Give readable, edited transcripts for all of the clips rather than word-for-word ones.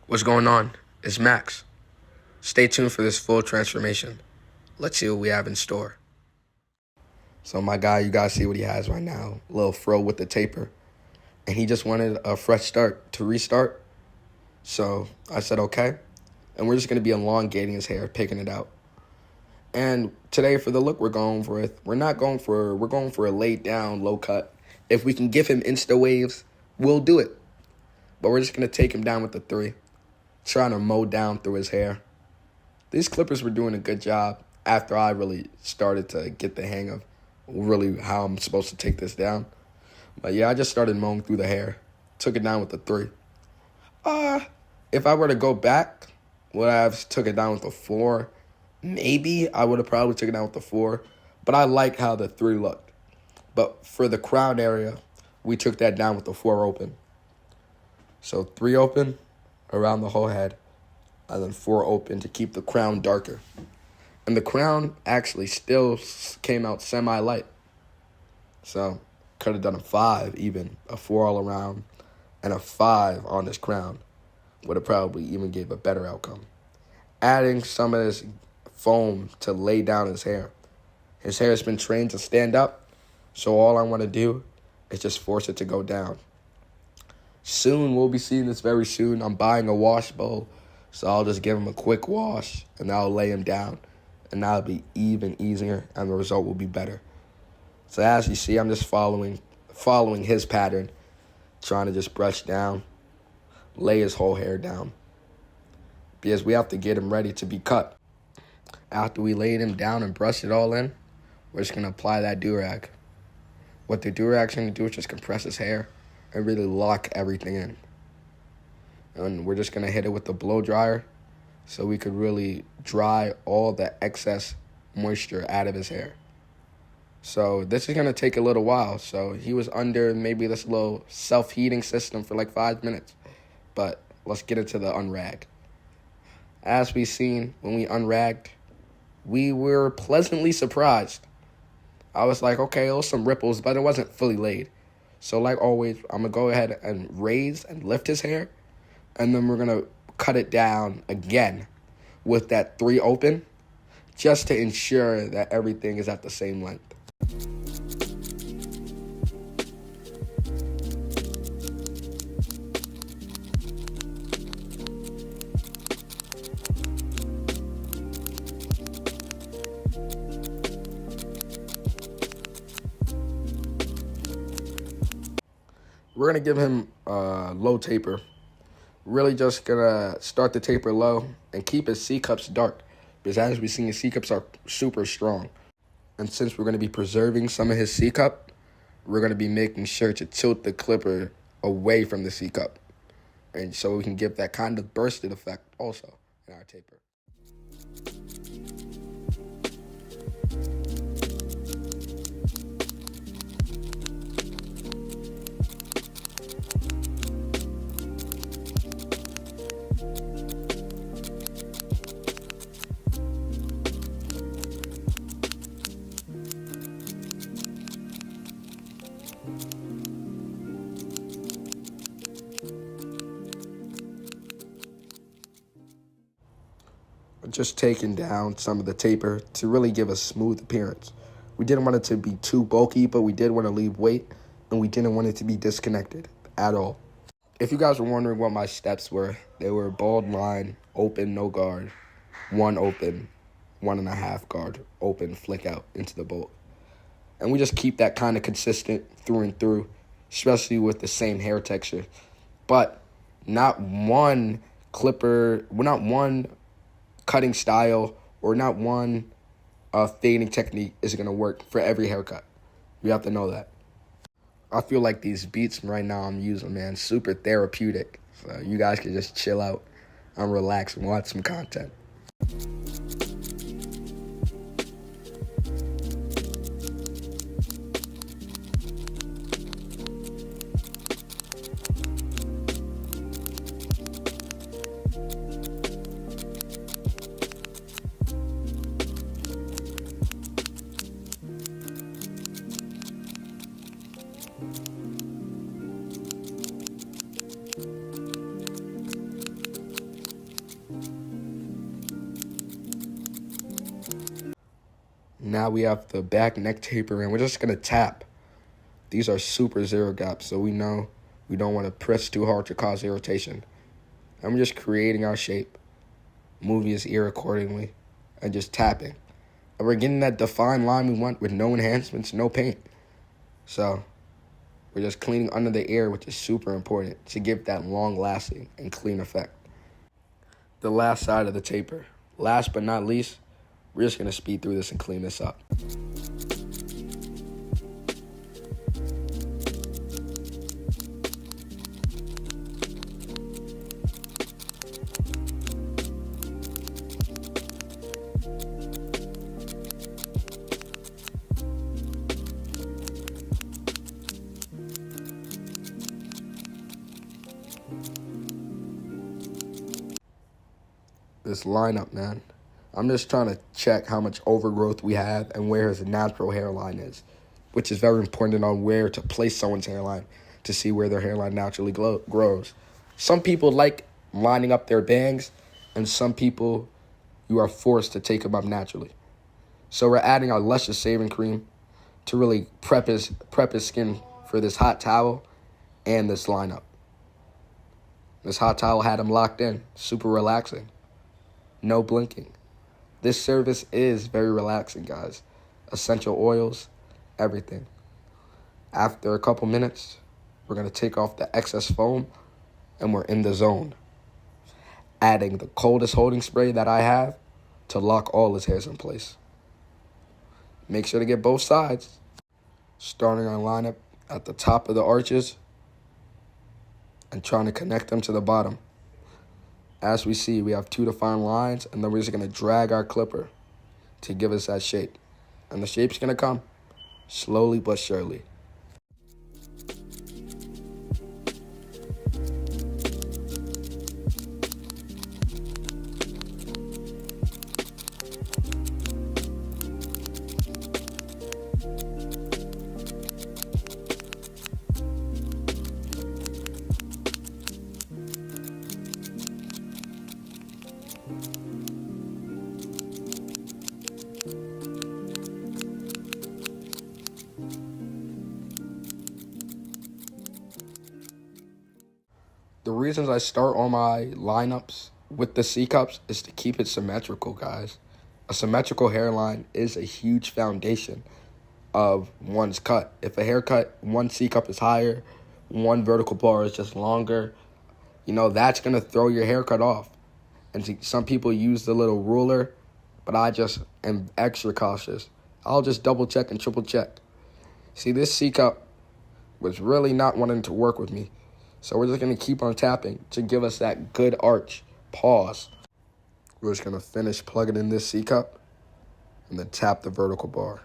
What's going on? It's Max. Stay tuned for this full transformation. Let's see what we have in store. So my guy, you guys see what he has right now. A little fro with the taper. And he just wanted a fresh start to restart. So I said, okay. And we're just going to be elongating his hair, picking it out. And today for the look we're going for a laid down, low cut. If we can give him insta waves, we'll do it. But we're just going to take him down with the 3. Trying to mow down through his hair. These clippers were doing a good job after I really started to get the hang of really how I'm supposed to take this down. But yeah, I just started mowing through the hair. Took it down with the 3. If I were to go back, would I have took it down with the 4? Maybe I would have probably took it down with the 4. But I like how the 3 looked. But for the crown area, we took that down with the 4 open. So 3 open around the whole head, and then 4 open to keep the crown darker. And the crown actually still came out semi-light. So could have done a 5 even, a 4 all around, and a 5 on this crown. Would have probably even gave a better outcome. Adding some of this foam to lay down his hair. His hair has been trained to stand up, so all I want to do is just force it to go down. Soon, we'll be seeing this very soon. I'm buying a wash bowl, so I'll just give him a quick wash, and I'll lay him down. And that'll be even easier, and the result will be better. So as you see, I'm just following his pattern, trying to just brush down, lay his whole hair down. Because we have to get him ready to be cut. After we laid him down and brushed it all in, we're just going to apply that do-rag. What the do-rag's going to do is just compress his hair and really lock everything in. And we're just going to hit it with the blow dryer so we could really dry all the excess moisture out of his hair. So this is going to take a little while. So he was under maybe this little self-heating system for like 5 minutes. But let's get into the unrag. As we seen when we unragged, we were pleasantly surprised. I was like, okay, it was some ripples, but it wasn't fully laid. So like always, I'm going to go ahead and raise and lift his hair. And then we're going to cut it down again with that 3 open, just to ensure that everything is at the same length. We're going to give him a low taper. Really just going to start the taper low and keep his C-cups dark. Because as we've seen, his C-cups are super strong. And since we're going to be preserving some of his C-cup, we're going to be making sure to tilt the clipper away from the C-cup. And so we can give that kind of bursted effect also in our taper. Just taking down some of the taper to really give a smooth appearance. We didn't want it to be too bulky, but we did want to leave weight, and we didn't want it to be disconnected at all. If you guys were wondering what my steps were, they were bald line, open, no guard, 1 open, 1.5 guard, open, flick out into the bolt. And we just keep that kind of consistent through and through, especially with the same hair texture. But not one cutting style or not one fading technique is going to work for every haircut. You have to know that. I feel like these beats right now I'm using, man, super therapeutic. So you guys can just chill out and relax and watch some content. Now we have the back neck taper, and we're just going to tap. These are super zero gaps, so we know we don't want to press too hard to cause irritation. And we're just creating our shape, moving his ear accordingly, and just tapping. And we're getting that defined line we want with no enhancements, no paint. So we're just cleaning under the ear, which is super important to give that long-lasting and clean effect. The last side of the taper. Last but not least, we're just going to speed through this and clean this up. This lineup, man. I'm just trying to check how much overgrowth we have and where his natural hairline is, which is very important on where to place someone's hairline to see where their hairline naturally grows. Some people like lining up their bangs, and some people, you are forced to take them up naturally. So we're adding our Luscious Shaving Cream to really prep his skin for this hot towel and this lineup. This hot towel had him locked in, super relaxing. No blinking. This service is very relaxing, guys. Essential oils, everything. After a couple minutes, we're going to take off the excess foam, and we're in the zone. Adding the coldest holding spray that I have to lock all his hairs in place. Make sure to get both sides. Starting our lineup at the top of the arches and trying to connect them to the bottom. As we see, we have two defined lines, and then we're just going to drag our clipper to give us that shape. And the shape's going to come slowly but surely. The reasons I start all my lineups with the C-cups is to keep it symmetrical, guys. A symmetrical hairline is a huge foundation of one's cut. If a haircut, one C-cup is higher, one vertical bar is just longer, that's going to throw your haircut off. And some people use the little ruler, but I just am extra cautious. I'll just double check and triple check. See, this C-cup was really not wanting to work with me. So we're just going to keep on tapping to give us that good arch. Pause. We're just going to finish plugging in this C-cup and then tap the vertical bar.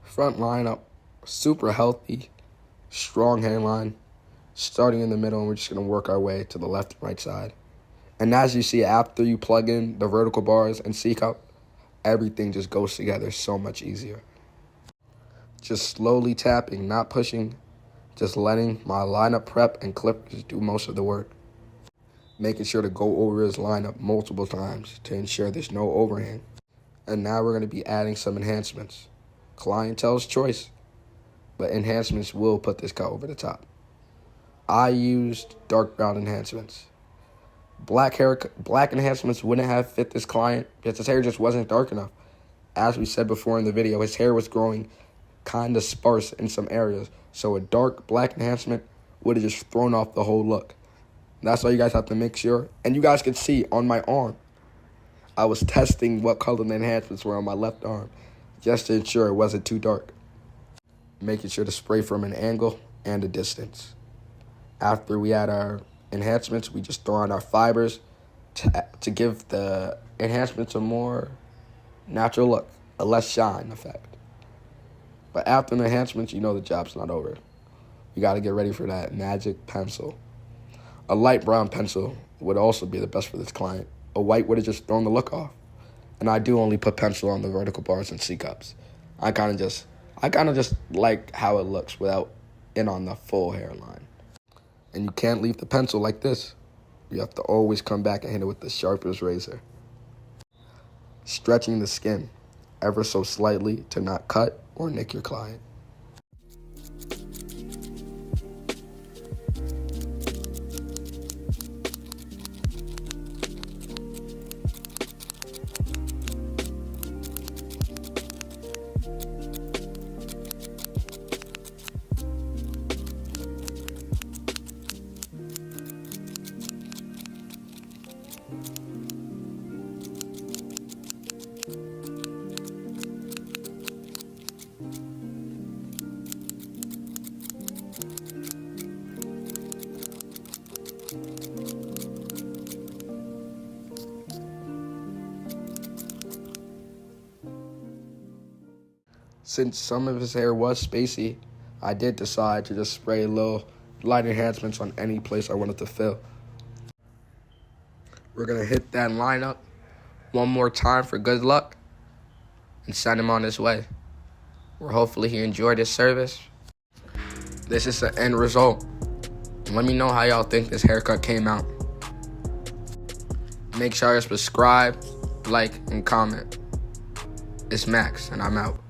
Front lineup, super healthy, strong hairline, starting in the middle, and we're just going to work our way to the left and right side. And as you see, after you plug in the vertical bars and C-cup, everything just goes together so much easier. Just slowly tapping, not pushing, just letting my lineup prep and clippers do most of the work. Making sure to go over his lineup multiple times to ensure there's no overhang. And now we're going to be adding some enhancements. Clientele's choice, but enhancements will put this cut over the top. I used dark brown enhancements. Black enhancements wouldn't have fit this client because his hair just wasn't dark enough. As we said before in the video, his hair was growing kind of sparse in some areas, so a dark black enhancement would have just thrown off the whole look. That's why you guys have to make sure. And you guys can see on my arm, I was testing what color the enhancements were on my left arm, just to ensure it wasn't too dark. Making sure to spray from an angle and a distance. After we add our enhancements, we just throw on our fibers to give the enhancements a more natural look, a less shine effect. But after the enhancements, the job's not over. You got to get ready for that magic pencil. A light brown pencil would also be the best for this client. A white would have just thrown the look off. And I do only put pencil on the vertical bars and C-cups. I kind of just like how it looks without in on the full hairline. And you can't leave the pencil like this. You have to always come back and hit it with the sharpest razor. Stretching the skin ever so slightly to not cut or nick your client. Since some of his hair was spacey, I did decide to just spray little light enhancements on any place I wanted to fill. We're going to hit that lineup one more time for good luck and send him on his way. Hopefully he enjoyed his service. This is the end result. Let me know how y'all think this haircut came out. Make sure you subscribe, like, and comment. It's Max, and I'm out.